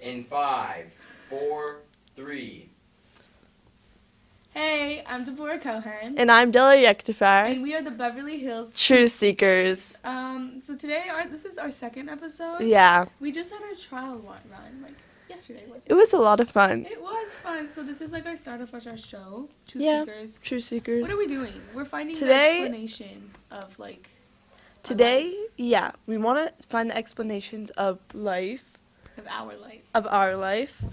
In 5, 4, 3. Hey, I'm Deborah Cohen. And I'm Delara Yektafar. And we are the Beverly Hills Truth Seekers. So today, this is our second episode. Yeah. We just had our trial run, like, yesterday, wasn't it? It was a lot of fun. It was fun. So this is, like, our start of our show, Truth Seekers. Truth Seekers. What are we doing? We're finding Today, the explanation of, like, Today, we want to find the explanations of life. Of our life. Of our life.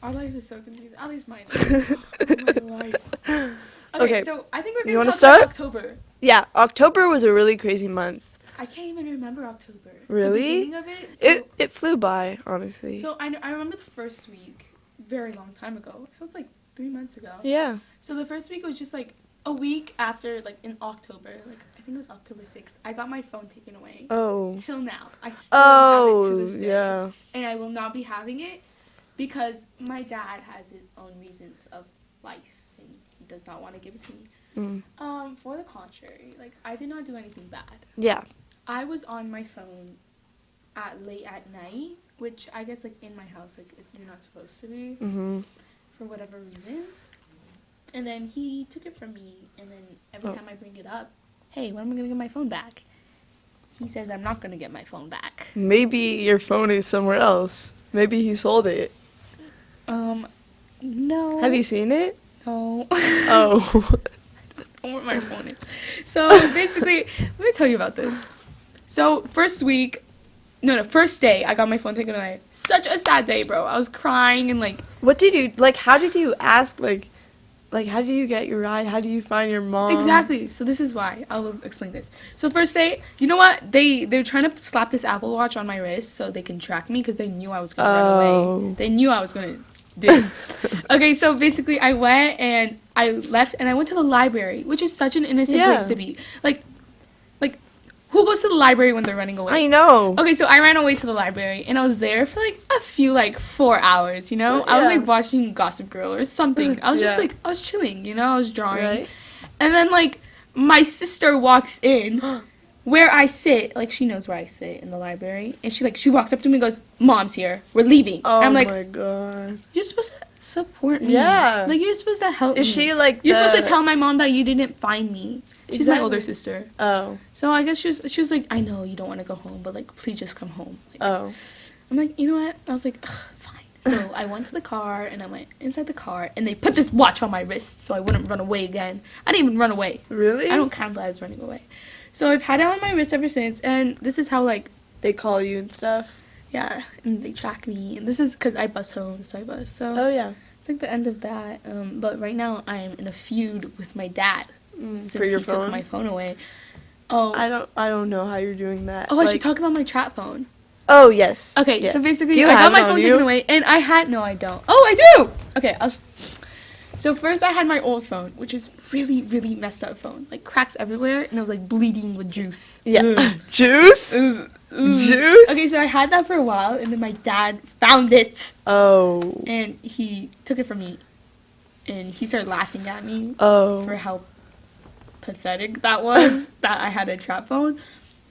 Our life is so confusing. At least mine is. Oh, my life. Okay, so I think we're going to talk about October. Yeah, October was a really crazy month. I can't even remember October. Really? The beginning of it. So, it flew by, honestly. So I remember the first week, very long time ago. It feels like 3 months ago. Yeah. So the first week was just like a week after, like in October, like I think it was October 6th. I got my phone taken away. Oh. Till now, I still have it to this day. Yeah. And I will not be having it because my dad has his own reasons of life, and he does not want to give it to me. For the contrary, like I did not do anything bad. Yeah. I was on my phone late at night, which I guess, like, in my house, like, you're not supposed to be, for whatever reasons. And then he took it from me, and then every time I bring it up, hey, when am I going to get my phone back? He says I'm not going to get my phone back. Maybe your phone is somewhere else. Maybe he sold it. No. Have you seen it? No. Oh. I don't know where my phone is. So, basically, let me tell you about this. So, first day, I got my phone taken away. Such a sad day, bro. I was crying and, like... What did you, like, how did you ask, like, how did you get your ride? How do you find your mom? Exactly. So, this is why. I will explain this. So, first day, you know what? They're trying to slap this Apple Watch on my wrist so they can track me because they knew I was going to run away. They knew I was going to do it. Okay, so, basically, I went and I left and I went to the library, which is such an innocent place to be. Like, who goes to the library when they're running away? I know. Okay, so I ran away to the library, and I was there for, like, a few, like, 4 hours, you know? I was, like, watching Gossip Girl or something. I was just, like, I was chilling, you know? I was drawing. Right. And then, like, my sister walks in where I sit. Like, she knows where I sit in the library. And she walks up to me and goes, Mom's here. We're leaving. Oh, I'm like, my God. You're supposed to support me. Yeah. Like, you're supposed to help me. Is she, like, You're supposed to tell my mom that you didn't find me. She's my older sister. Oh. So I guess she was like, I know you don't want to go home, but, like, please just come home. Like, oh. I'm like, you know what? I was like, ugh, fine. So I went to the car, and I went inside the car, and they put this watch on my wrist so I wouldn't run away again. I didn't even run away. Really? I don't count that as running away. So I've had it on my wrist ever since, and this is how, like... They call you and stuff? Yeah, and they track me, and this is because I bus home, so I bus. So oh, yeah. It's like the end of that. But right now, I am in a feud with my dad. Since for your he phone? took my phone away. Oh, I don't know how you're doing that. Oh, I should talk about my trap phone. Oh, yes. Okay, yes. so basically, I got my phone taken away, and no, I don't. Oh, I do! Okay, so first I had my old phone, which is really, really messed up phone. Like, cracks everywhere, and it was, like, bleeding with juice. Yeah. Juice? Juice? Okay, so I had that for a while, and then my dad found it. Oh. And he took it from me, and he started laughing at me for how pathetic that was, that I had a trap phone.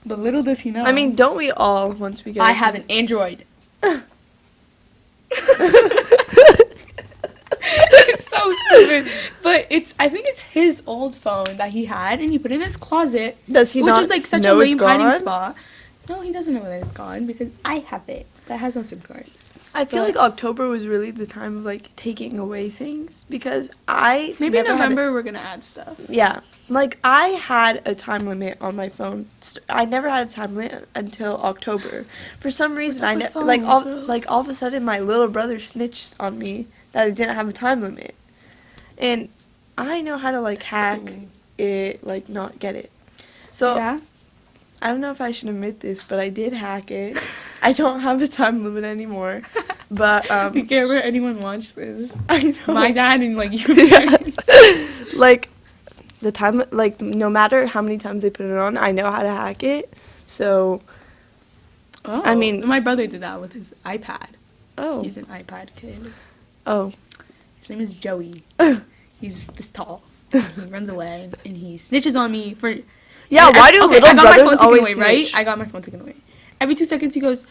But little does he know. I mean, don't we all once we get I have an Android. It's so stupid. But I think it's his old phone that he had, and he put it in his closet. Does he which not is like such a lame hiding spot. No, he doesn't know that it's gone because I have it. That has no SIM card. I feel like October was really the time of, like, taking away things because I maybe in November we're gonna add stuff. Yeah, like I had a time limit on my phone. I never had a time limit until October. For some reason, all of a sudden my little brother snitched on me that I didn't have a time limit, and I know how to like hack it, like not get it. So yeah. I don't know if I should admit this, but I did hack it. I don't have a time limit anymore. But you can't let anyone watch this. I know. My dad and like you. Yeah. Like the time, like no matter how many times they put it on, I know how to hack it. So I mean, my brother did that with his iPad. Oh. He's an iPad kid. Oh. His name is Joey. He's this tall. He runs away and he snitches on me for. Yeah, why do little brothers always snitch? Right? I got my phone taken away. Every 2 seconds he goes,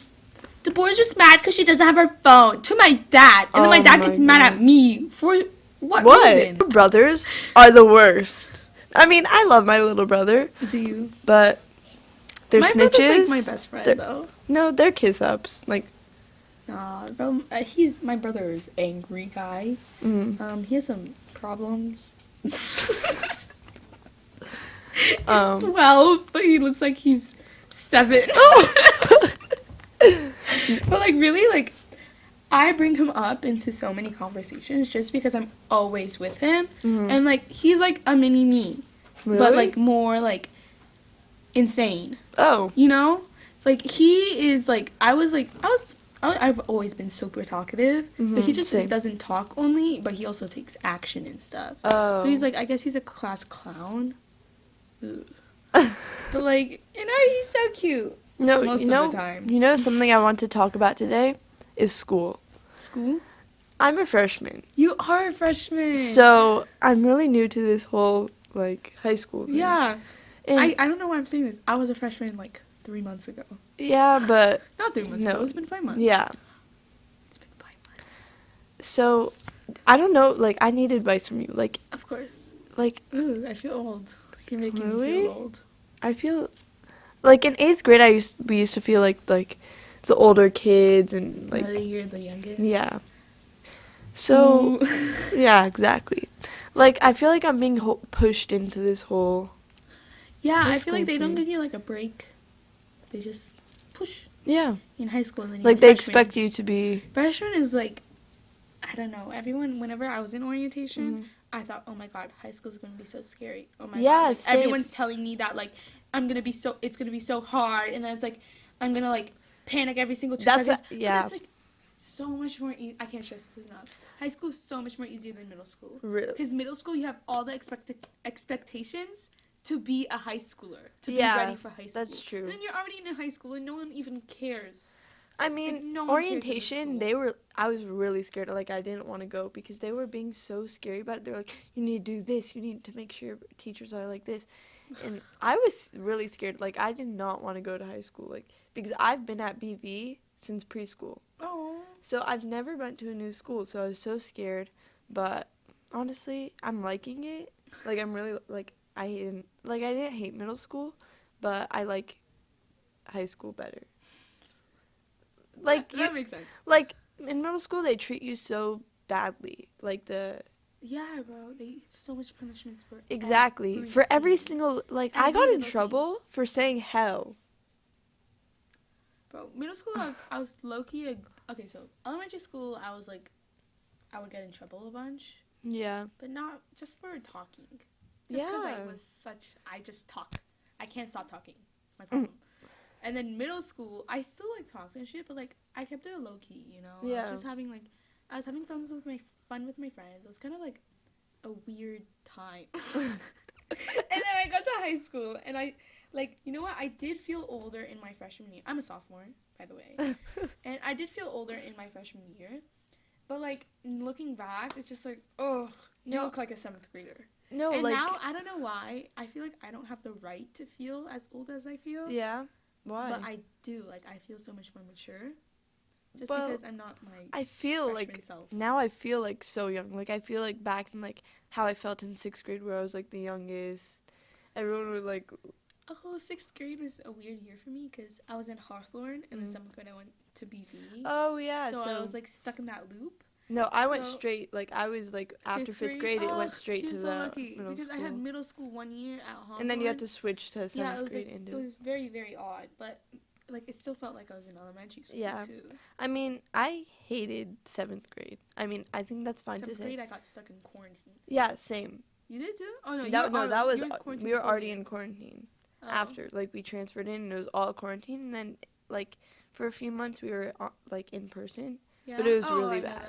Deborah's just mad because she doesn't have her phone to my dad. And then my dad gets mad at me for what reason? Brothers are the worst. I mean, I love my little brother. Do you? But they're my snitches. brother's like my best friend, though. No, they're kiss-ups. Like, nah, bro, my brother is angry guy. He has some problems. He's 12, but he looks like he's 7. But like really, like I bring him up into so many conversations just because I'm always with him, and like he's like a mini me, but like more like insane. Oh, you know, it's like he is like I've always been super talkative, but he just doesn't talk only, but he also takes action and stuff. Oh, so he's like, I guess he's a class clown. But like, you know, he's so cute. No, most of the time. You know something I want to talk about today is school. School? I'm a freshman. You are a freshman. So I'm really new to this whole like high school thing. Yeah. And I don't know why I'm saying this. I was a freshman like 3 months ago. Yeah, but not 3 months ago. It's been 5 months. Yeah. It's been 5 months. So I don't know. Like I need advice from you. Like of course. Like ooh, I feel old. You're making me feel old. I feel like in 8th grade we used to feel like the older kids and like you're the youngest. Yeah. So yeah, exactly. Like I feel like I'm being pushed into this whole. Yeah, I feel like they don't give you like a break. They just push. Yeah. In high school, and then like they expect you to be. Freshman is like, I don't know. Everyone, whenever I was in orientation, I thought, oh my god, high school is going to be so scary. Oh my god. Like, everyone's telling me that like it's gonna be so hard, and then it's like I'm gonna like panic every single 2 seconds. Yeah. But it's like so much more. I can't stress this enough. High school is so much more easier than middle school. Really? Because middle school you have all the expectations to be a high schooler, to be ready for high school. That's true. And then you're already in high school, and no one even cares. I mean, like, orientation, I was really scared. Like, I didn't want to go because they were being so scary about it. They were like, you need to do this. You need to make sure teachers are like this. And I was really scared. Like, I did not want to go to high school. Like, because I've been at BV since preschool. Oh. So I've never went to a new school. So I was so scared. But honestly, I'm liking it. Like, I'm really, like, I didn't hate middle school, but I like high school better. Like that makes sense. Like in middle school, they treat you so badly. Like yeah, bro. They so much punishments for every single I got in trouble for saying hell. Bro, middle school I was low key okay. So elementary school I was like I would get in trouble a bunch. Yeah. But not just for talking. Just because I just talk. I can't stop talking. My problem. And then middle school, I still like talked and shit, but like I kept it low key, you know. Yeah. I was just having fun with my friends. It was kind of like a weird time. And then I got to high school, and I you know what? I did feel older in my freshman year. I'm a sophomore, by the way, and I did feel older in my freshman year. But like looking back, it's just like, oh, you look like a 7th grader. No, and now I don't know why. I feel like I don't have the right to feel as old as I feel. Yeah. Why? But I do. Like, I feel so much more mature. Just because I'm not my I feel like self. Now I feel like so young. Like I feel like back in like how I felt in 6th grade where I was like the youngest. Everyone would like. Oh, 6th grade was a weird year for me because I was in Hawthorne and then 7th grade I went to BV. Oh yeah. So I was like stuck in that loop. No, I went straight. Like I was like after 5th grade, it went straight to the lucky middle because school. I had middle school 1 year at Hawthorne. And then you had to switch to 7th grade. It was very, very odd, but like it still felt like I was in elementary school too. I mean, I hated 7th grade. I mean, I think that's fine to say. 7th grade, I got stuck in quarantine. Yeah, same. You did too? Oh no, we were already in quarantine after. Like we transferred in, and it was all quarantine. And then like for a few months we were like in person, but it was really bad.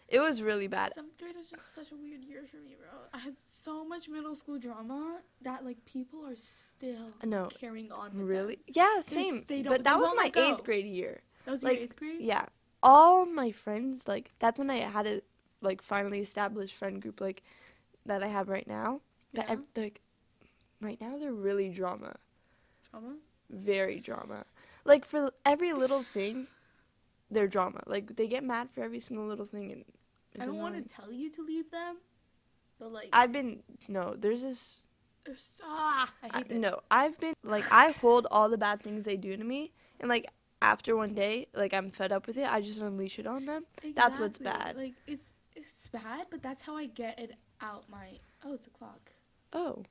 It was really bad. 7th grade was just such a weird year for me, bro. I had so much middle school drama that like people are still carrying on with really? Them. Yeah, same. But that was my 8th grade year. That was your 8th grade? Yeah. All my friends, like, that's when I had a, like, finally established friend group, like, that I have right now. But, like, right now they're really drama. Drama? Very drama. Like, for every little thing, their drama. Like, they get mad for every single little thing, and it's I don't want annoying. to tell you to leave them, but like There's this. I hate this. No, I've been like, I hold all the bad things they do to me, and like after one day, like I'm fed up with it, I just unleash it on them. Exactly. That's what's bad. Like it's bad, but that's how I get it out. It's a clock. Oh.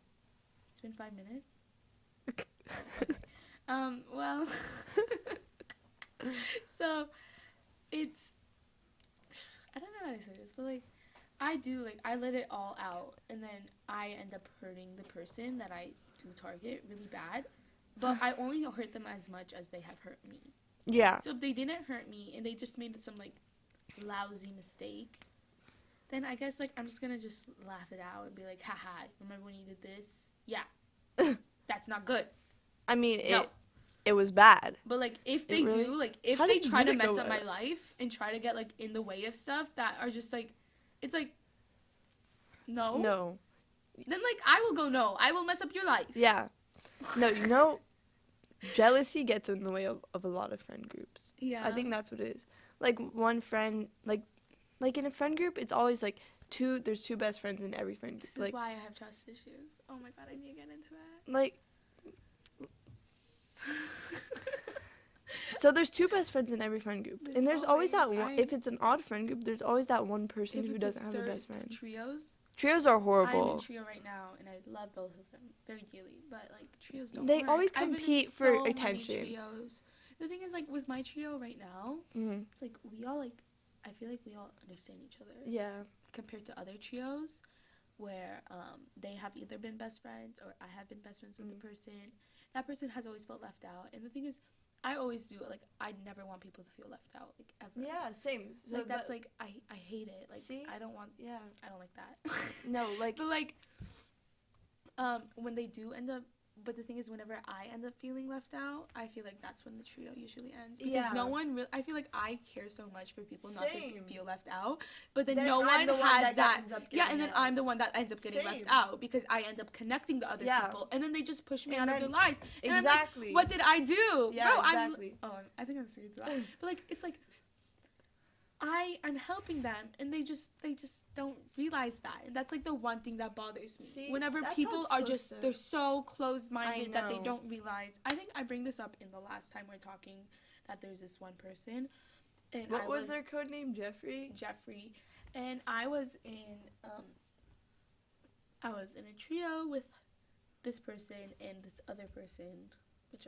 It's been 5 minutes. Well, so it's, I don't know how to say this, but like I let it all out, and then I end up hurting the person that I do target really bad, but I only hurt them as much as they have hurt me. Yeah. So if they didn't hurt me and they just made some like lousy mistake, then I guess like I'm just gonna just laugh it out and be like, haha, remember when you did this? Yeah. That's not good. I mean, No. it was bad. But like if they really? do, like if How they did try to it mess go up my out? life and try to get like in the way of stuff that are just like, it's like, no. No. Then like I will go no. I will mess up your life. Yeah. No, jealousy gets in the way of a lot of friend groups. Yeah. I think that's what it is. Like one friend, like in a friend group, it's always like there's two best friends in every friend group. This is Like, why I have trust issues. Oh my god, I need to get into that. like, so there's two best friends in every friend group. There's And there's always that always, one, if it's an odd friend group, there's always that one person If who it's a doesn't have a third best friend. Trios. Trios are I'm horrible. in trio right now, and I love both of them very dearly. But like trios don't. They work. always I've been in compete for so many attention. Trios. The thing is, like with my trio right now, Mhm. it's like we all like. I feel like we all understand each other. Yeah. Compared to other trios, where they have either been best friends or I have been best friends with the person. That person has always felt left out, and the thing is, I always do. Like I never want people to feel left out, like ever. Yeah, same. So Like that's like I hate it. Like See? I don't want. Yeah. I don't like that. No, like, But like, when they do end up, but the thing is, whenever I end up feeling left out, I feel like that's when the trio usually ends because Yeah. no one really. I feel like I care so much for people not to Same. feel left out, but then Then no I'm one the one has that that. ends up Yeah, getting and then out. I'm the one that ends up getting left Same. out because I end up connecting the other Yeah. people, and then they just push me And out of then- their lives. And Exactly. I'm like, what did I do, Yeah, bro? exactly. I think I'm serious about that. But like, it's like. I'm helping them, and they just don't realize that, and that's like the one thing that bothers me. See, Whenever that's how people it's are supposed just to- they're so closed-minded that they know. don't realize. I think I bring this up in the last time we're talking that there's this one person, and what I was their code name? Jeffrey? Jeffrey, and I was in a trio with this person and this other person, which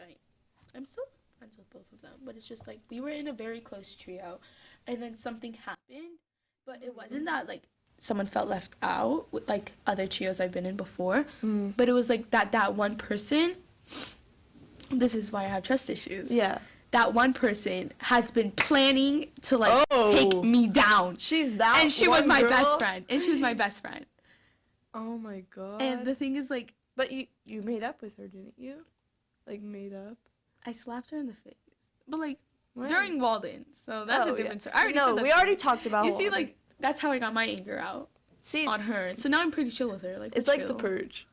I'm still friends with both of them, but it's just like we were in a very close trio, and then something happened, but it wasn't that like someone felt left out with like other trios I've been in before, but it was like that one person. This is why I have trust issues. Yeah. That one person has been planning to like Oh. take me down. She's that And she was one my girl? best friend. And she was my best friend. Oh my god. And the thing is, like, But you made up with her, didn't you? Like, made up? I slapped her in the face. But, like, When? during Walden. So that's Oh, a different yeah. story. I already No, said that we already story. talked about You see, Walden. like, that's how I got my anger out See, on her. So now I'm pretty chill with her. Like, we're it's like chill. the purge.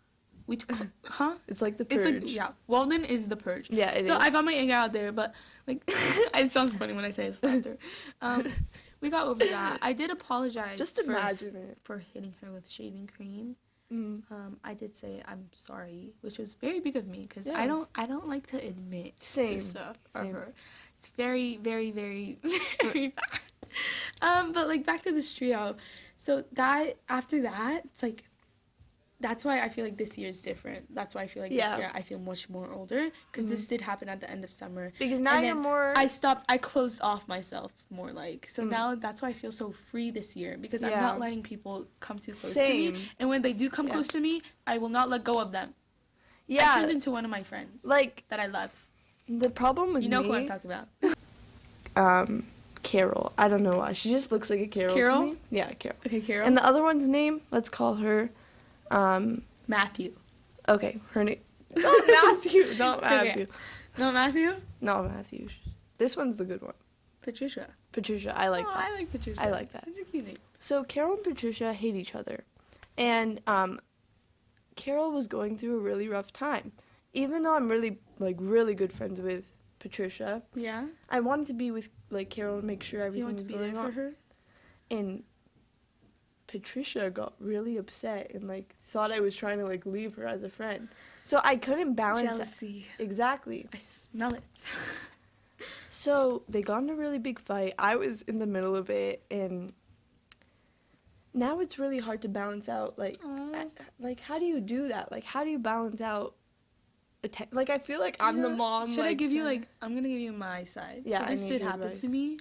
We huh? It's like the It's purge. like, yeah, Walden is the purge. Yeah, it so is. I got my anger out there, but, like, it sounds funny when I say I slapped her. We got over that. I did apologize Just first imagine it. for hitting her with shaving cream. Mm. I did say I'm sorry, which was very big of me because Yeah. I don't like to admit Same. to stuff Same. of her. It's very, very, very, very bad. But like back to this trio. So that after that, it's like that's why I feel like this year is different. That's why I feel like Yeah. this year I feel much more older because this did happen at the end of summer. Because now And you're then more... I closed off myself more like. So now that's why I feel so free this year because I'm Yeah. not letting people come too close to Same. me. And when they do come Yeah. close to me, I will not let go of them. I yeah, turned into one of my friends like, that I love. the problem with You know me... who I'm talking about. Carol. I don't know why. She just looks like a Carol Carol? to me. Yeah, Carol. Okay, Carol. And the other one's name, let's call her... Matthew. Okay, her name... Not Matthew. Not Okay. Matthew. No, Matthew? Not Matthew. This one's the good one. Patricia. Patricia. I like Oh, that. I like Patricia. I like that. That's a cute name. So Carol and Patricia hate each other. And Carol was going through a really rough time. Even though I'm really good friends with Patricia. Yeah. I wanted to be with like Carol and make sure You everything want was to be going there on. for her? And Patricia got really upset and like thought I was trying to like leave her as a friend. So I couldn't balance Jealousy. Exactly. I smell it. So they got in a really big fight. I was in the middle of it, and now it's really hard to balance out. Like, Aw. like how do you do that? Like, how do you balance out? Like, I feel like I'm the mom. Should I give you like? I'm gonna give you my side. Yeah, So I this need did your happen advice. to me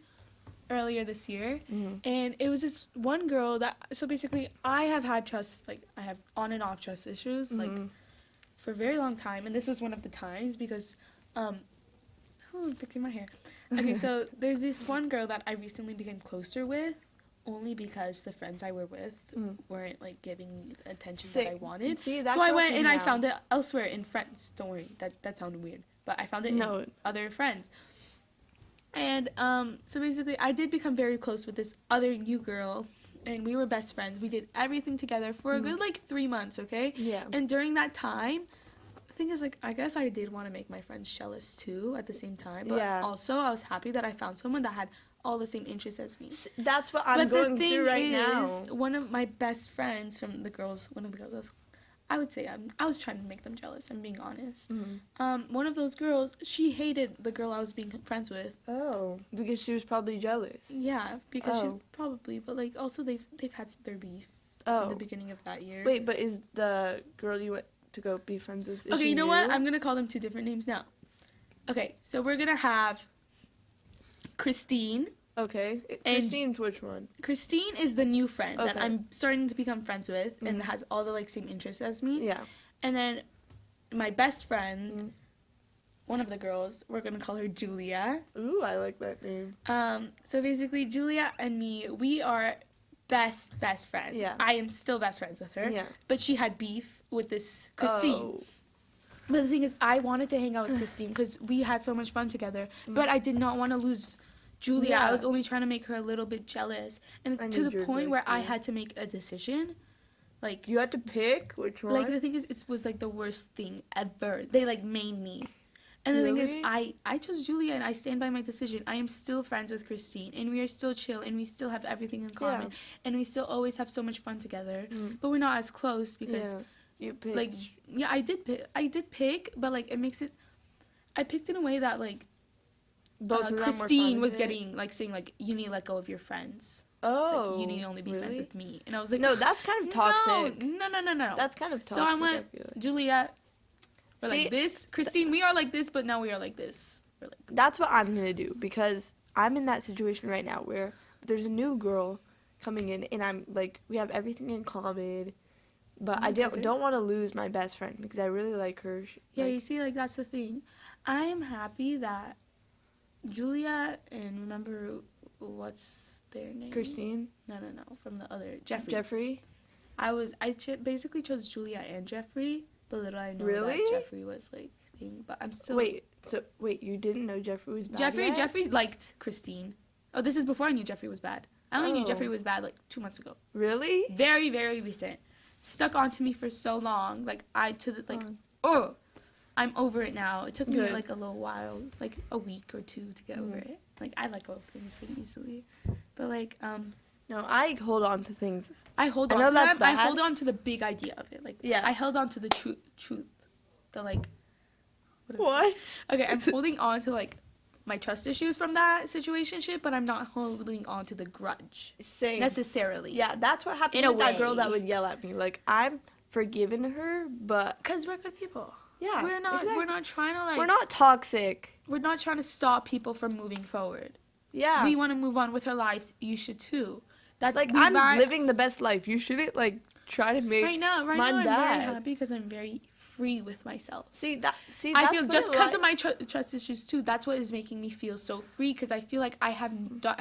earlier this year, Mhm. and it was this one girl that. So basically, I have had trust, like I have on and off trust issues, like Mhm. for a very long time, and this was one of the times because, fixing my hair. Okay, so there's this one girl that I recently became closer with, only because the friends I were with weren't like giving me the attention that I wanted. See, that So I girl went came and I out. found it elsewhere in friends. Don't worry, that sounded weird, but I found it No. in other friends. And so basically, I did become very close with this other new girl, and we were best friends. We did everything together for a good like 3 months, okay? Yeah. And during that time, the thing is, like, I guess I did want to make my friends jealous too at the same time. But Yeah. also, I was happy that I found someone that had all the same interests as me. That's what I'm But the going thing through right is, now. one of my best friends from the girls, one of the girls, I would say I was trying to make them jealous. I'm being honest. One of those girls, she hated the girl I was being friends with. Oh, because she was probably jealous. Yeah, because Oh. she probably, but like also they've had their beef Oh. in the beginning of that year. Wait, but is the girl you went to go be friends with? Is Okay, she you know what? new? I'm gonna call them two different names now. Okay, so we're gonna have Christine. Okay. And- Christine's which one? Christine is the new friend that Okay. I'm starting to become friends with and has all the like same interests as me. Yeah. And then my best friend, one of the girls, we're gonna call her Julia. Ooh, I like that name. So basically, Julia and me, we are best friends. Yeah. I am still best friends with her. Yeah. But she had beef with this Christine. Oh. But the thing is, I wanted to hang out with Christine because we had so much fun together. But I did not want to lose Julia. Yeah. I was only trying to make her a little bit jealous. And I to need the your point advice, where I yeah. had to make a decision. Like, You had to pick which one? like the thing is, it was like the worst thing ever. They like made me. And the thing Really? is, I chose Julia and I stand by my decision. I am still friends with Christine and we are still chill and we still have everything in common. Yeah. And we still always have so much fun together. But we're not as close because Yeah. You picked. like yeah, I did pick, but like it makes it I picked in a way that like both of them were Christine fine was with it? getting like saying like you need to let go of your friends. Oh. Like, you need to only be friends really? with me. And I was like, No, that's kind of toxic. No. That's kind of toxic. So I I went, feel like. Juliet, we're See, like this. Christine, we are like this, but now we are like this. We're like, That's what I'm gonna do because I'm in that situation right now where there's a new girl coming in and I'm like we have everything in common, but I don't want to lose my best friend because I really like her. yeah, Like, you see, like that's the thing. I am happy that Julia and remember what's their name? Christine, No, from the other Jeffrey. Jeffrey. Basically chose Julia and Jeffrey, but little I know Really? that Jeffrey was like thing. But I'm still Wait, you didn't know Jeffrey was bad yet? Jeffrey liked Christine. Oh, this is before I knew Jeffrey was bad. I only knew Oh. Jeffrey was bad like 2 months ago. Really? Very, very recent. Stuck onto me for so long. Like I'm over it now. It took me Good. like a little while, like a week or two to get over it. Like I let go of things pretty easily. But like No, I hold on to things. I hold I on know to that's them. I bad. hold on to the big idea of it. Like Yeah. I held on to the truth. The like what? What? Okay, I'm holding on to like my trust issues from that situationship, but I'm not holding on to the grudge Same. necessarily. Yeah, that's what happened In a with that girl way. that would yell at me. Like I'm forgiving her, but Because we're good people. yeah, We're not exactly. trying to like We're not toxic. we're not trying to stop people from moving forward. Yeah. We want to move on with our lives. You should too. That Like we I'm buy- living the best life. You shouldn't like try to make right now. mine I'm bad. very happy because I'm very free with myself. See, I that's feel what just I because like. of my trust issues too. That's what is making me feel so free because I feel like I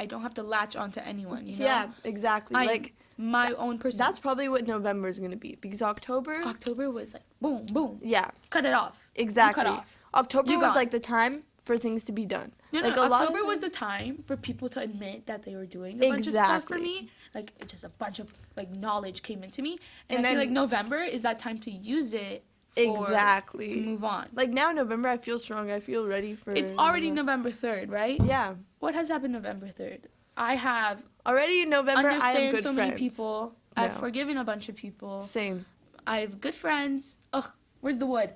don't have to latch onto anyone. You know? Yeah, exactly. I'm like my own person. that's probably what November is gonna be because October. October was like boom, boom. Yeah, Cut it off. exactly. You cut off. October You was gone. like the time for things to be done. No, like a lot of October was things- the time for people to admit that they were doing a bunch of stuff for Exactly. me. Like just a bunch of like knowledge came into me, and And I feel then- like November is that time to use it exactly to move on. Like now in November, I feel strong. I feel ready for. It's already November 3rd, right? Yeah. What has happened November 3rd? I have Already in November, I have understand good so friends. many people. No. I've forgiven a bunch of people. Same. I have good friends. Ugh, where's the wood?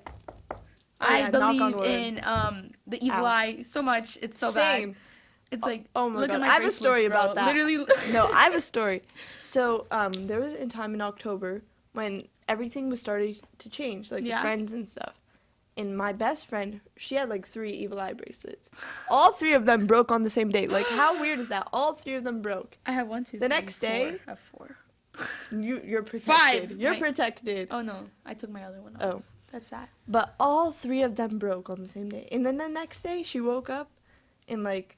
yeah, I knock on believe wood. in the evil Ow. eye so much. It's so Same. bad. It's like, Oh my look God. at my I have a story bracelets, bro. about that. Literally. No, I have a story. So there was a time in October when everything was starting to change, like the Yeah. friends and stuff. And my best friend, she had like 3 evil eye bracelets. All 3 of them broke on the same day. Like, how weird is that? All 3 of them broke. I have 1, 2, The 3, next 4. day- I have 4. You're protected. 5. You're Wait. protected. Oh no, I took my other one off. Oh. That's sad. But all 3 of them broke on the same day. And then the next day, she woke up and like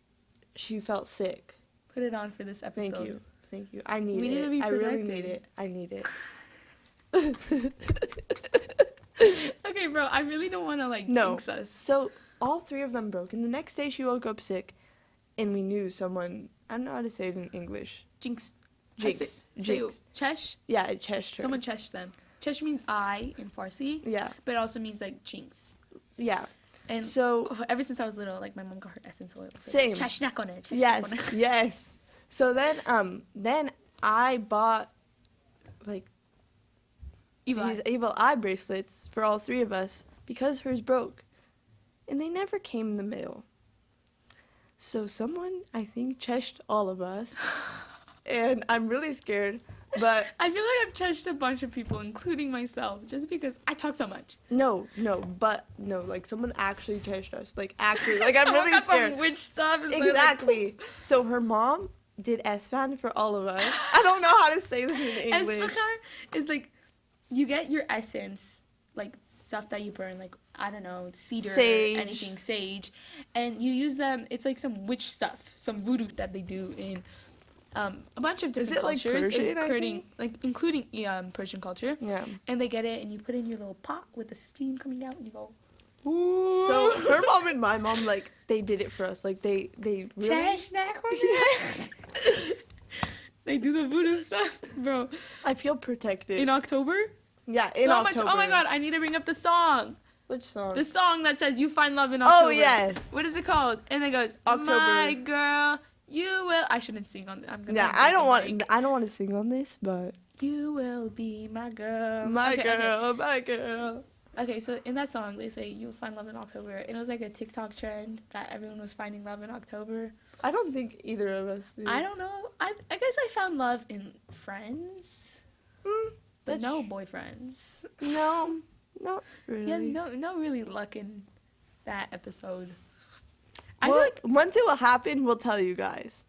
she felt sick. Put it on for this episode. Thank you. Thank you. I need We it. need to be I really protected. need it. I need it. Okay, bro, I really don't want to like No. jinx us. So all 3 of them broke. And the next day she woke up sick. And we knew someone, I don't know how to say it in English. Jinx. Jinx. Jinx. Chesh. Yeah, it cheshed her. Someone chesh them. Chesh means eye in Farsi, Yeah. but it also means like jinx. Yeah. And So, ever since I was little, like my mom got her essence oil. So Same. Chesh on it. Chesh yes. on it. Yes. So then I bought like Evil these eye. evil eye bracelets for all 3 of us because hers broke. And they never came in the mail. So someone, I think, cheshed all of us. And I'm really scared. But I feel like I've cheshed a bunch of people, including myself, just because I talk so much. no, like someone actually cheshed us. Like actually, like I'm Someone really got scared. some witch stuff. And so, like, Exactly. So her mom did S-Fan for all of us. I don't know how to say this in English. Esfahar is like, you get your essence, like stuff that you burn, like, I don't know, cedar, Sage. anything, sage, and you use them, it's like some witch stuff, some voodoo that they do in a bunch of different it, like, cultures, Persian, I including Persian culture, Yeah. and they get it, and you put it in your little pot with the steam coming out, and you go, So her mom and my mom, like, they did it for us. Like, they really... They do the voodoo stuff, bro. I feel protected. In October? Yeah, in So October. much. Oh my god, I need to bring up the song. Which song? The song that says "You Find Love in October." Oh, yes. What is it called? And it goes, October. "My girl, you will." I shouldn't sing on. I'm gonna. Yeah, break I don't the want. mic. I don't want to sing on this, but You will be my girl. my Okay, girl, my girl. Okay, so in that song they say "You'll find love in October," and it was like a TikTok trend that everyone was finding love in October. I don't think either of us did. I don't know. I guess I found love in friends, but That's no tr- boyfriends. No, not really. Yeah, no really luck in that episode. I Well, feel like once it will happen, we'll tell you guys.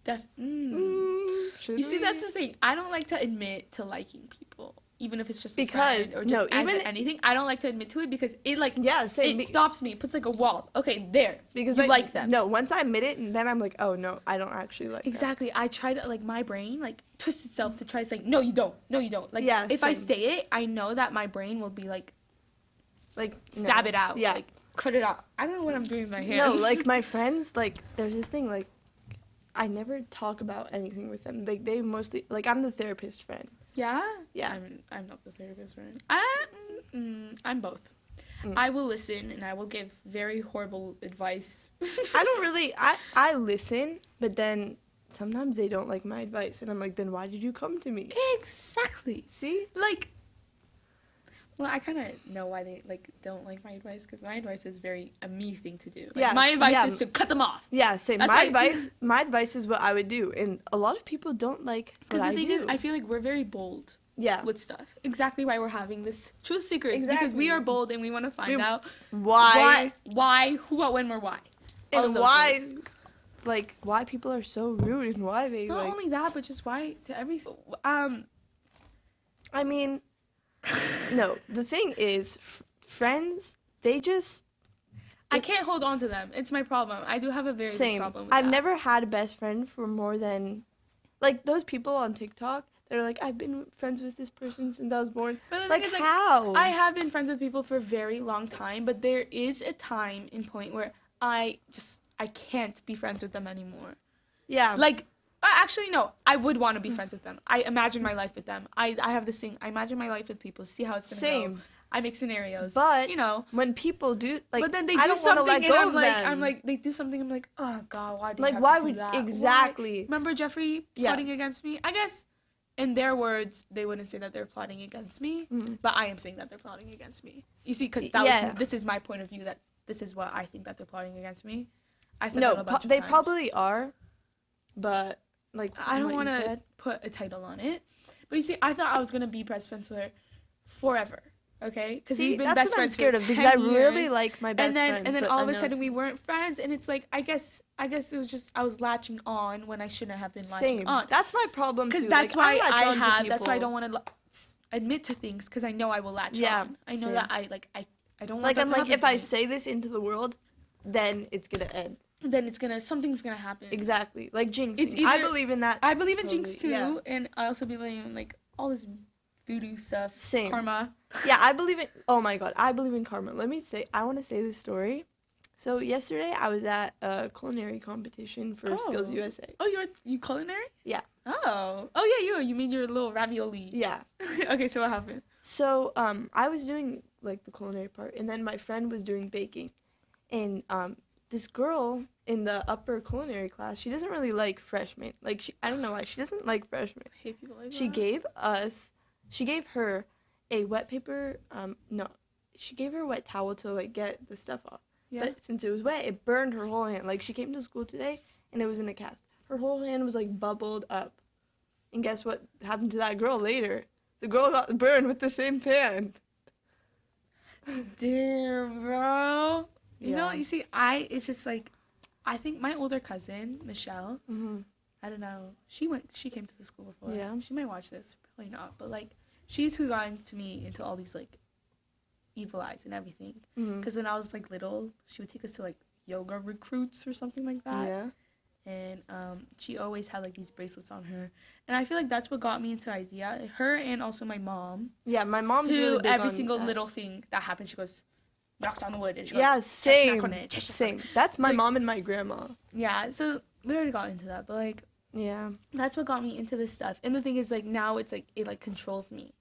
You see, that's the thing. I don't like to admit to liking people, even if it's just a Because, friend or just no, as even- anything. I don't like to admit to it because it like Yeah, same. it stops me. It puts like a wall. Okay, there. Because you like them. No, once I admit it, and then I'm like, oh no, I don't actually like them. Exactly. I try to like my brain like twists itself to try to say no, you don't. No, you don't. Like Yeah, if I same. say it, I know that my brain will be like Like stab no. it out. Yeah. Like cut it out. I don't know what I'm doing with my hands. No, like my friends, like there's this thing, like I never talk about anything with them. Like they mostly, like I'm the therapist friend. Yeah? Yeah. I'm not the therapist, right? I'm both. Mm. I will listen and I will give very horrible advice. I don't really, I listen, but then sometimes they don't like my advice, and I'm like, then why did you come to me? Exactly. See? Like, well, I kind of know why they like don't like my advice because my advice is very a me thing to do. Like, Yeah, my advice yeah. is to cut them off. Yeah, same. That's My why- advice is what I would do, and a lot of people don't like what Because the I thing do. is, I feel like we're very bold yeah. with stuff. Exactly why we're having this truth secrets because Exactly. we are bold and we want to find We- out Why? who, what, when, where, why. All of And those why, things. like, why people are so rude and why they, Not like... only that, but just why to everything. I mean, no, the thing is, friends, they just... I can't hold on to them. It's my problem. I do have a very big Same. problem with I've that. never had a best friend for more than... Like, those people on TikTok, they're like, I've been friends with this person since I was born. But the Like, thing is, how? I have been friends with people for a very long time, but there is a time and point where I can't be friends with them anymore. Yeah. Like, actually, no, I would want to be friends with them. I imagine my life with them. I have this thing. I imagine my life with people. See how it's gonna Same. go. I make scenarios. But you know, when people do like, but then they I do don't want to something let and go I'm of like, them. they do something. I'm like, oh God, why did Like, you have why to do would that? exactly? Why? Remember Jeffrey plotting against me? I guess in their words, they wouldn't say that they're plotting against me, but I am saying that they're plotting against me. You see, because this is my point of view. That this is what I think that they're plotting against me. I said that a bunch of they times. probably are, but like I don't want to put a title on it. But you see, I thought I was gonna be best friends with her forever. Okay, because we've been best friends scared for of 10 because I years. really like my best and friends. then all of a sudden we weren't friends, and it's like I guess it was just I was latching on when I shouldn't have been latching on. That's my problem too. Because that's why that's why I don't want to admit to things because I know I will latch on. I know that I don't want like that I'm to like happen if to I me. say this into the world, then it's gonna end. Then something's gonna happen. Exactly, like jinxing. It's either, I believe in that. I believe in totally. jinx too, and I also believe in like all this voodoo stuff. Same. Karma. Yeah, I believe in. Oh my god, I believe in karma. I want to say this story. So yesterday I was at a culinary competition for Skills USA. Oh, you culinary? Yeah. Oh yeah, you mean your little ravioli? Yeah. Okay, so what happened? So I was doing like the culinary part, and then my friend was doing baking, and this girl in the upper culinary class, she doesn't really like freshmen. Like I don't know why she doesn't like freshmen. I hate people like She that. gave her a wet paper. She gave her a wet towel to like get the stuff off. Yeah. But since it was wet, it burned her whole hand. Like she came to school today, and it was in a cast. Her whole hand was like bubbled up. And guess what happened to that girl later? The girl got burned with the same pan. Damn, bro. You know, you see, it's just like, I think my older cousin, Michelle, I don't know, she came to the school before. Yeah. She might watch this, probably not, but like, she's who got into me into all these like, evil eyes and everything. Because when I was like little, she would take us to like, yoga recruits or something like that. Yeah. And she always had like these bracelets on her, and I feel like that's what got me into the idea. Her and also my mom. Yeah, my mom's who really big every on single that. little thing that happens, she goes, knocks on the wood, and she Yeah, goes, same. "Knock on it, Same. That's my mom and my grandma. Yeah, so we already got into that, but like, yeah, that's what got me into this stuff. And the thing is, like, now it's like it like controls me.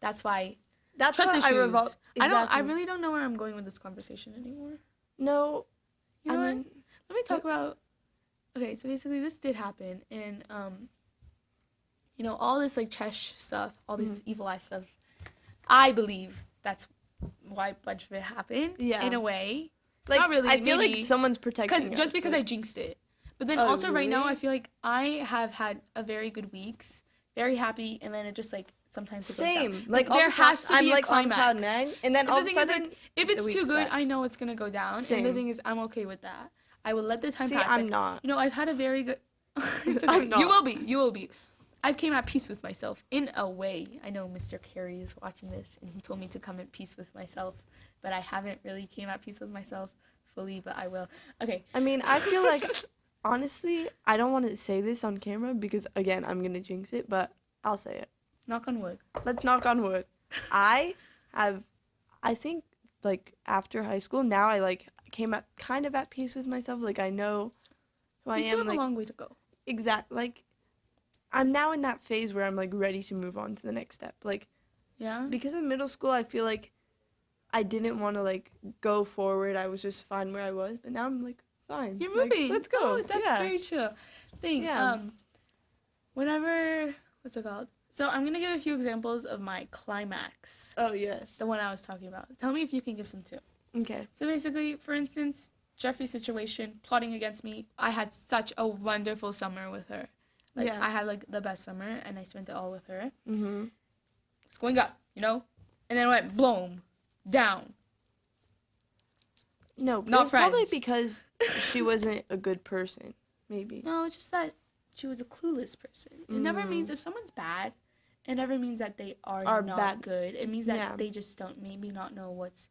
That's why. That's trust why issues. I revolt. Exactly. I really don't know where I'm going with this conversation anymore. No, You know I what? mean, Let me talk about. Okay, so basically this did happen, and you know, all this like Chesh stuff, all this evil eye stuff. I believe that's why a bunch of it happened. Yeah. In a way. like Not really. I feel maybe. like someone's protecting us. Just because I jinxed it. But then Oh, also right now really? I feel like I have had a very good weeks, very happy, and then it just like sometimes it goes down. Same. Like there has to be I'm a like climax. on cloud 9, and then But all the of a thing is, sudden, like, if it's the too week's good, back. I know it's gonna go down. And the Same. thing is, I'm okay with that. I will let the time See, pass. I'm Like, not. You know, I've had a very good. It's okay. I'm not. You will be. You will be. I came at peace with myself in a way. I know Mr. Carey is watching this, and he told me to come at peace with myself, but I haven't really came at peace with myself fully. But I will. Okay. I mean, I feel like honestly, I don't want to say this on camera because again, I'm gonna jinx it, but I'll say it. Knock on wood. Let's knock on wood. I think like after high school, now I like came up kind of at peace with myself. Like I know who I We still am. have Like a long way to go. like I'm now in that phase where I'm like ready to move on to the next step. Like Yeah. because in middle school, I feel like I didn't want to like go forward. I was just fine where I was, but now I'm like fine. You're Like, moving. let's go. Oh, that's yeah. very chill. Thing. Yeah. Whenever what's it called? So I'm gonna give a few examples of my climax. Oh yes. The one I was talking about. Tell me if you can give some too. Okay. So basically, for instance, Jeffrey's situation, plotting against me. I had such a wonderful summer with her. Like Yeah. I had like the best summer, and I spent it all with her. Mhm. It's going up, you know, and then it went boom, down. No, Not it's probably friends. because she wasn't a good person. Maybe. No, it's just that she was a clueless person. It never means if someone's bad, it never means that they are not bad. good. It means that Yeah. they just don't maybe not know what's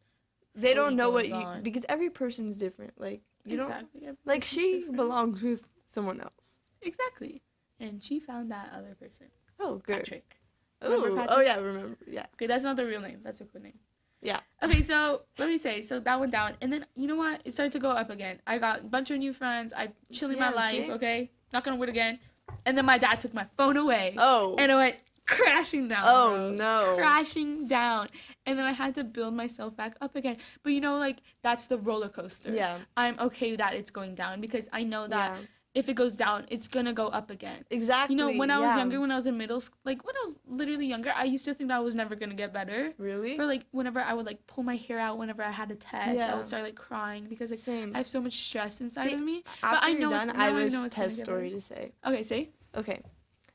They don't fully know what going you on. because every person's different. Like you exactly. don't like Everyone's she different. belongs with someone else. Exactly. And she found that other person. Oh, good. Patrick. Remember Ooh, Patrick? oh yeah, remember. Yeah. Okay, that's not the real name. That's a good name. Yeah. Okay, so let me say, so that went down, and then you know what? It started to go up again. I got a bunch of new friends. I chilling my Yeah, life. see? Okay, not gonna wood again. And then my dad took my phone away. Oh. And it went crashing down. Oh, bro. no. Crashing down. And then I had to build myself back up again. But you know, like, that's the roller coaster. Yeah. I'm okay that it's going down because I know that Yeah. if it goes down, it's gonna go up again. Exactly. You know, when I was yeah. younger, when I was in middle school, like, when I was literally younger, I used to think that I was never gonna get better. Really? For, like, whenever I would, like, pull my hair out whenever I had a test, Yeah. I would start, like, crying because, like, Same. I have so much stress inside See, of me. After But I you're know done, it's, I now have I know a it's gonna test get story better. to say. Okay, say. Okay.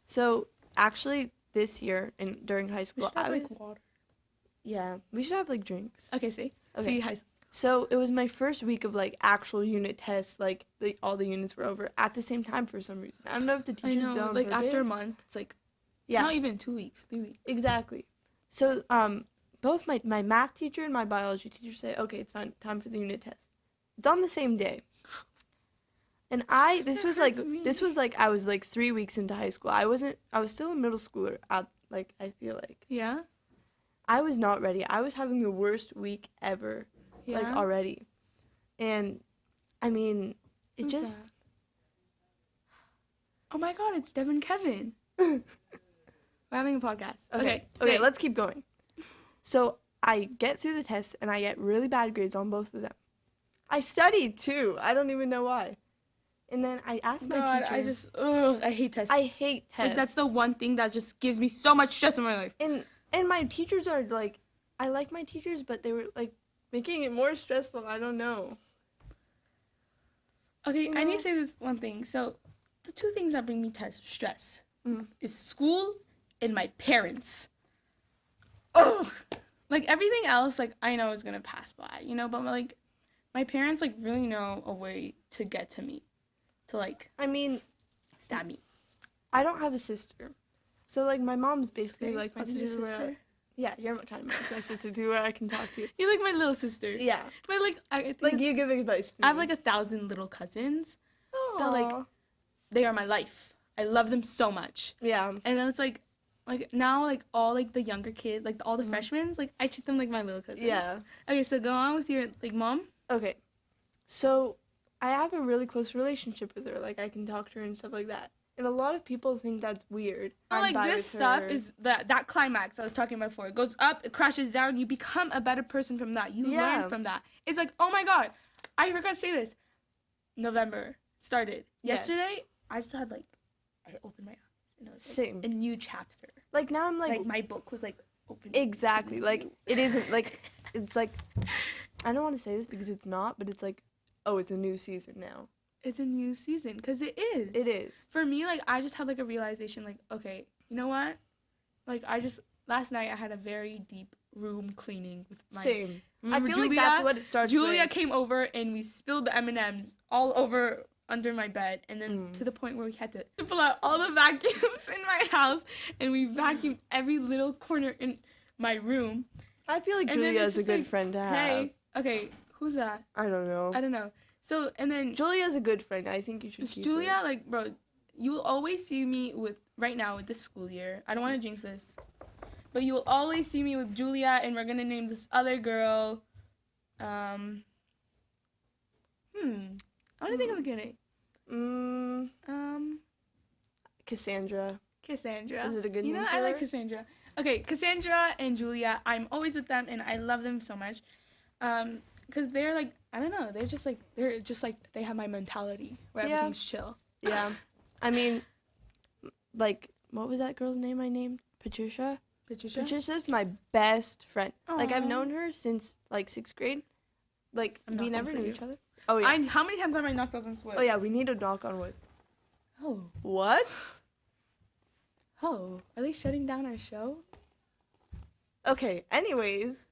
So, actually, this year, during high We school, should have, I was... like, water. Yeah, we should have, like, drinks. Okay, say. Okay. So you high school. So it was my first week of like actual unit tests. Like all the units were over at the same time for some reason. I don't know if the I teachers did know, on like, after a purpose. month, it's, like, Yeah, not even 2 weeks, 3 weeks. exactly. So both my math teacher and my biology teacher say, okay, it's fine, time for the unit test. It's on the same day. And this was like I was like 3 weeks into high school. I was still a middle schooler. I feel like Yeah? I was not ready. I was having the worst week ever. Yeah? Like already. And I mean, it Who's just that? Oh my god, it's Devin Kevin. We're having a podcast. Okay, Okay, say. let's keep going. So I get through the test and I get really bad grades on both of them. I studied too. I don't even know why. And then I asked my God, teacher. I hate tests. I hate tests. Like, that's the one thing that just gives me so much stress in my life. And my teachers are like, I like my teachers, but they were like making it more stressful. I don't know. Okay, You I need know? to say this one thing. So, the two things that bring me stress Mm. is school and my parents. Oh, like, everything else, like, I know is gonna pass by, you know, but, like, my parents, like, really know a way to get to me, to, like, I mean, stab me. I don't have a sister. So like my mom's basically Okay, like my I'll be your sister. sister. Yeah, you're kind of my sister too, where I can talk to you. You're like my little sister. Yeah. But, like, I think Like you giving advice to me. I have, like, 1,000 little cousins. that, like, Aw. They are my life. I love them so much. Yeah. And then it's like now, like, all, like, the younger kids, like, all the Mhm. freshmen, like, I treat them like my little cousins. Yeah. Okay, so go on with your, like, mom. Okay. So I have a really close relationship with her. Like I can talk to her and stuff like that. And a lot of people think that's weird. But, I'm like, bi this with stuff her. is that climax I was talking about before. It goes up, it crashes down, you become a better person from that. You Yeah. learn from that. It's like, oh my god, I forgot to say this. November started. Yes. Yesterday, I just had, like, I opened my eyes and it was, like, Same. a new chapter. Like now I'm Like, my book was, like, open. exactly. Like it isn't like it's like I don't want to say this because it's not, but it's like, oh, it's a new season now. It's a new season, because it is. It is. For me, like, I just had, like, a realization, like, okay, you know what? Like, last night I had a very deep room cleaning with my... Same. I Remember feel like Julia? that's what it starts Julia with. came over and we spilled the M&Ms all over under my bed, and then to the point where we had to pull out all the vacuums in my house, and we vacuumed every little corner in my room. I feel like And then Julia it's is a just good like, friend to have. Hey, okay, who's that? I don't know. I don't know. So, and then Julia's a good friend. I think you should keep Julia, her. like, bro, you will always see me with, right now with this school year, I don't want to jinx this, but you will always see me with Julia, and we're going to name this other girl, I want to think of a good name. Cassandra. Cassandra. Is it a good You name know, for I like her? Cassandra. Okay, Cassandra and Julia, I'm always with them, and I love them so much. Because they're, like, I don't know, they're just like, they have my mentality, where Yeah. everything's chill. Yeah. I mean, like, what was that girl's name I named? Patricia? Patricia? Patricia's my best friend. Like, I've Aw. known her since, like, 6th grade. Like, I'm we knocking never for knew you. each other. Oh, yeah. How many times have I knocked on wood? Oh, yeah, we need to knock on wood. Oh. What? Oh, are they shutting down our show? Okay, anyways,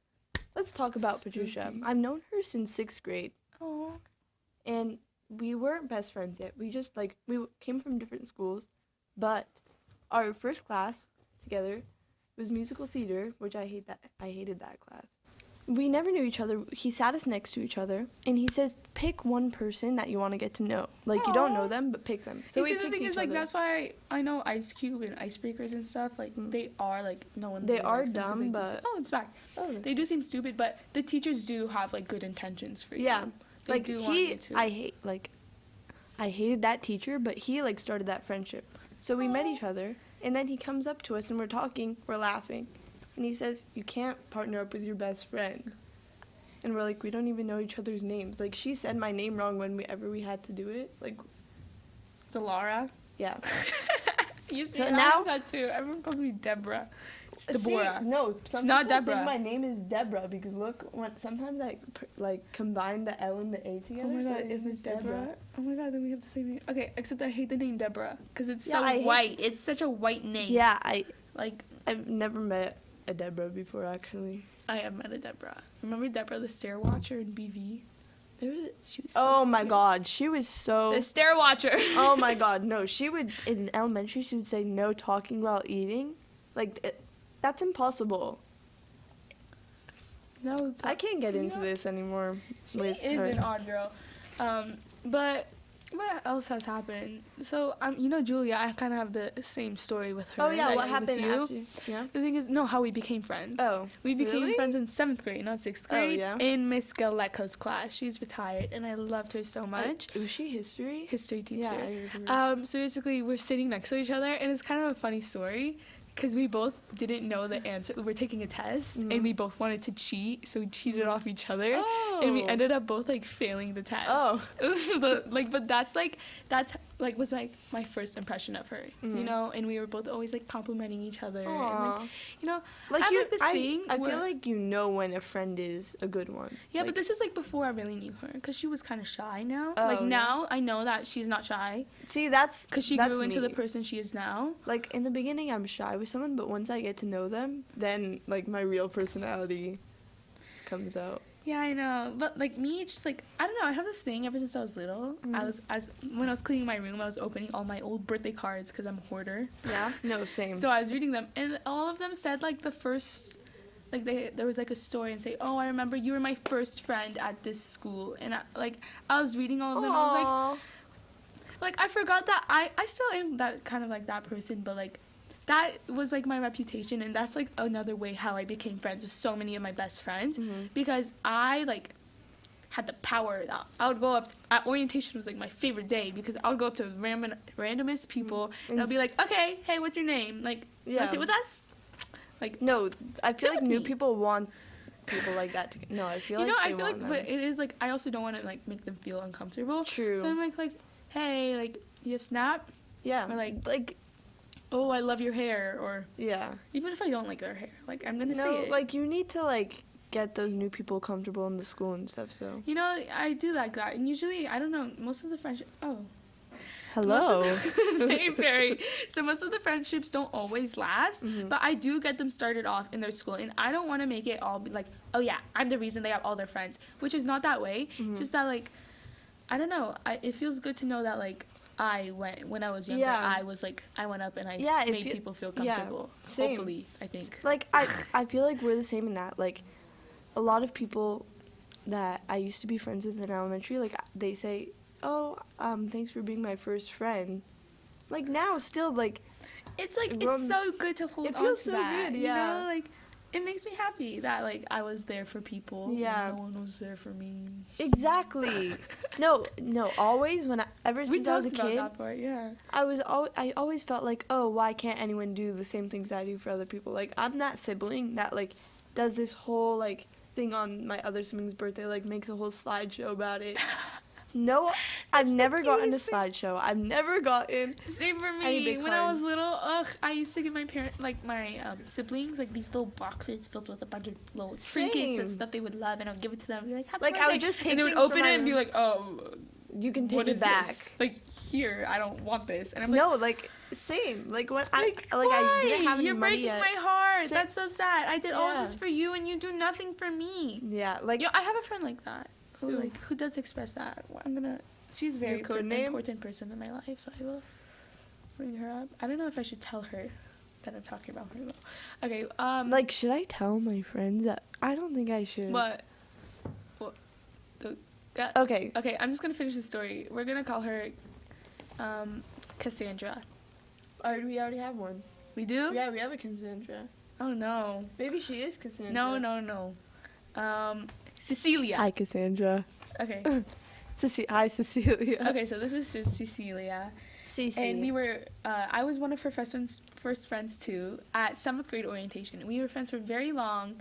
let's talk about Patricia. Spooky. I've known her since 6th grade, Oh. and we weren't best friends yet. We just, like, we came from different schools, but our first class together was musical theater, which I hated that class. We never knew each other. He sat us next to each other, and he says, pick one person that you want to get to know. Like, you don't Aw. know them, but pick them. So we the picked thing each is, like, other. that's why I know Ice Cube and Icebreakers and stuff, like, they are, like, no one They really are likes them 'cause dumb, they do but- oh, it's back. Oh. They do seem stupid, but the teachers do have, like, good intentions for you. Yeah. They Like, do want you to. I hated that teacher, but he, like, started that friendship. So we met each other, and then he comes up to us and we're talking, we're laughing, and he says, "You can't partner up with your best friend." And we're like, we don't even know each other's names. Like, she said my name wrong whenever we had to do it. Like, Delara. yeah. You see, So I now- have that too. Everyone calls me Deborah. It's Deborah. See, no, some not people Deborah. think my name is Deborah because look, sometimes I combine the L and the A together. Oh my so god, it if is it's Deborah. Oh my god, then we have the same name. Okay, except I hate the name Deborah because it's Yeah, so I hate- white. It's such a white name. Yeah, Like, I've never met a Deborah before actually. I have met a Deborah. Remember Deborah, the stair watcher in BV? She was so Oh my scary. god, she was so. The stair watcher. Oh my god, no, she would in elementary. She would say no talking while eating. Like, that's impossible. No, I can't get into know, this anymore. She with is her. an odd girl. But what else has happened? So, Julia, I kind of have the same story with her. Oh yeah, that what I did with happened you. after? Yeah. The thing is, how we became friends. Oh, we became really? friends in 7th grade, not 6th grade. yeah? In Miss Galeco's class. She's retired, and I loved her so much. Was she history? History teacher. Yeah, I remember. So basically, we're sitting next to each other, and it's kind of a funny story. Because we both didn't know the answer. We were taking a test, and we both wanted to cheat, so we cheated off each other. And we Oh. ended up both, failing the test. Oh. It was but that's was my first impression of her, and we were both always, complimenting each other. Aw. And, Like I you, like this thing I where- feel like you know when a friend is a good one. Yeah, Like, but this is, before I really knew her, because she was kind of shy now. Oh, yeah. Now, I know that she's not shy, see, that's because she that's grew into the me. person she is now. Like in the beginning, I'm shy with someone, but once I get to know them, then my real personality comes out. Yeah, I know. But me, it's just I don't know, I have this thing ever since I was little. When I was cleaning my room, I was opening all my old birthday cards because I'm a hoarder. Yeah. No, same. So I was reading them, and all of them said the first, there was a story and say, "Oh, I remember you were my first friend at this school," and I was reading all of them. I was I forgot that I still am that kind of that person, but that was my reputation, and that's another way how I became friends with so many of my best friends, because I had the power. I would go up at orientation was my favorite day, because I would go up to randomest people and I'd be like, "Okay, hey, what's your name? Yeah. Sit with us." No, I feel Sit like with new me. people want people like that. No, I feel like I they feel want them. but it is I also don't want to make them feel uncomfortable. True. So I'm hey, you have Snap? Yeah. Or oh, I love your hair, or yeah. even if I don't like their hair, I'm gonna No, say it. you need to get those new people comfortable in the school and stuff. So. I do like that, and usually I don't know, most of the friendship. Oh, Hello. hey Perry. So most of the friendships don't always last, but I do get them started off in their school, and I don't want to make it all be oh yeah, I'm the reason they have all their friends, which is not that way. Just that I don't know. It feels good to know that when I was younger, Yeah. I went up and I Yeah, it made feel- people feel yeah, comfortable. same. Hopefully, I think. I feel like we're the same in that. A lot of people that I used to be friends with in elementary, they say, "Oh, thanks for being my first friend." Now, still, It's it's so good to hold it on feels to so that. good, yeah. It makes me happy that I was there for people. Yeah. No one was there for me. Exactly. no, always ever We since I was a talked about kid, that part, yeah. I always felt oh, why can't anyone do the same things I do for other people? I'm that sibling that does this whole thing on my other sibling's birthday, makes a whole slideshow about it. No, I've never gotten a cutest thing. slideshow. I've never gotten. Same for Any me. big When I card. was little, I used to give my parents, my siblings, these little boxes filled with a bunch of little trinkets and Same. stuff they would love, and I would give it to them. And be Happy I would birthday." just take and they would things from open my it and be room. "Oh, You can take what it is back. this? Here, I don't want this." And I'm No, same. When I why? I didn't have any You're money breaking yet. my heart. Sa- That's so sad. I did all of Yeah. this for you, and you do nothing for me. Yeah, I have a friend like that who Who? who does express that. She's a very Your code name? important person in my life, so I will bring her up. I don't know if I should tell her that I'm talking about her. Though. Okay. should I tell my friends that? I don't think I should. What? Okay. Okay, I'm just gonna finish the story. We're gonna call her Cassandra. We already have one. We do? Yeah, we have a Cassandra. Oh no. Maybe she is Cassandra. No. Cecilia. Hi, Cassandra. Okay. Hi, Cecilia. Okay, so this is Cecilia. CC. And we were, I was one of her first friends too at 7th grade orientation. We were friends for very long,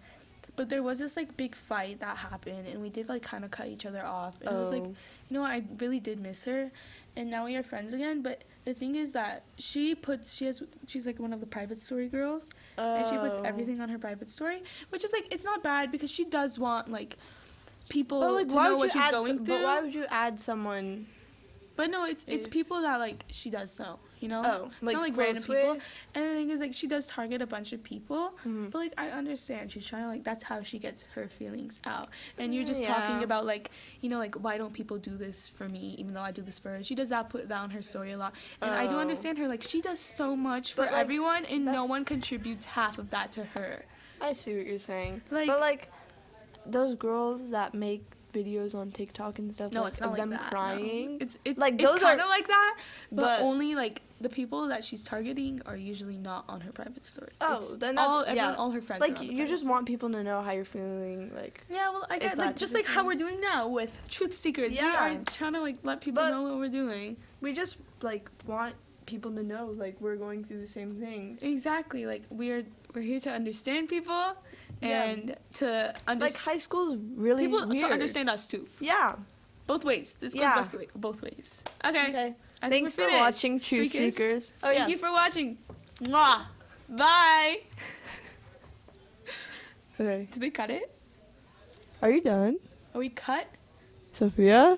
but there was this like big fight that happened, and we did like kind of cut each other off. And it was like, you know what, I really did miss her, and now we are friends again. But the thing is that she's like one of the private story girls, and she puts everything on her private story, which is like, it's not bad because she does want like people to know what she's going through. But why would you add someone? But no, it's people that like she does know, you know. Oh, it's not like random close people. with? And the thing is, like, she does target a bunch of people, but like I understand she's trying to like, that's how she gets her feelings out. And you're just talking about like, you know, like, why don't people do this for me even though I do this for her? She does that, put down her story a lot, and I do understand her. Like, she does so much for But, like, everyone, and no one contributes half of that to her. I see what you're saying. Like, but like those girls that make videos on TikTok and stuff, no, like, it's not of like them that, crying. no. It's like it's those kind of are like that, but but- only like the people that she's targeting are usually not on her private story. Oh, It's then all that's, everyone, all her friends. like are on the you private just story. want people to know how you're feeling. Like, Yeah, well, I guess It's like not just just a like how thing. we're doing now with Truth Seekers. Yeah. We are trying to like let people But- know what we're doing. we just like want people to know like we're going through the same things. Exactly. Like we're here to understand people Yeah. and to Like understand high school is really people weird. to understand us too. Yeah. Both ways. This goes Yeah. both ways. Okay. Okay. I think Thanks we're for finished. watching Truth Shriekers. Seekers. Oh, Thank yeah. you for watching. Mwah. Bye. Okay. Did they cut it? Are you done, Are we cut? Sophia?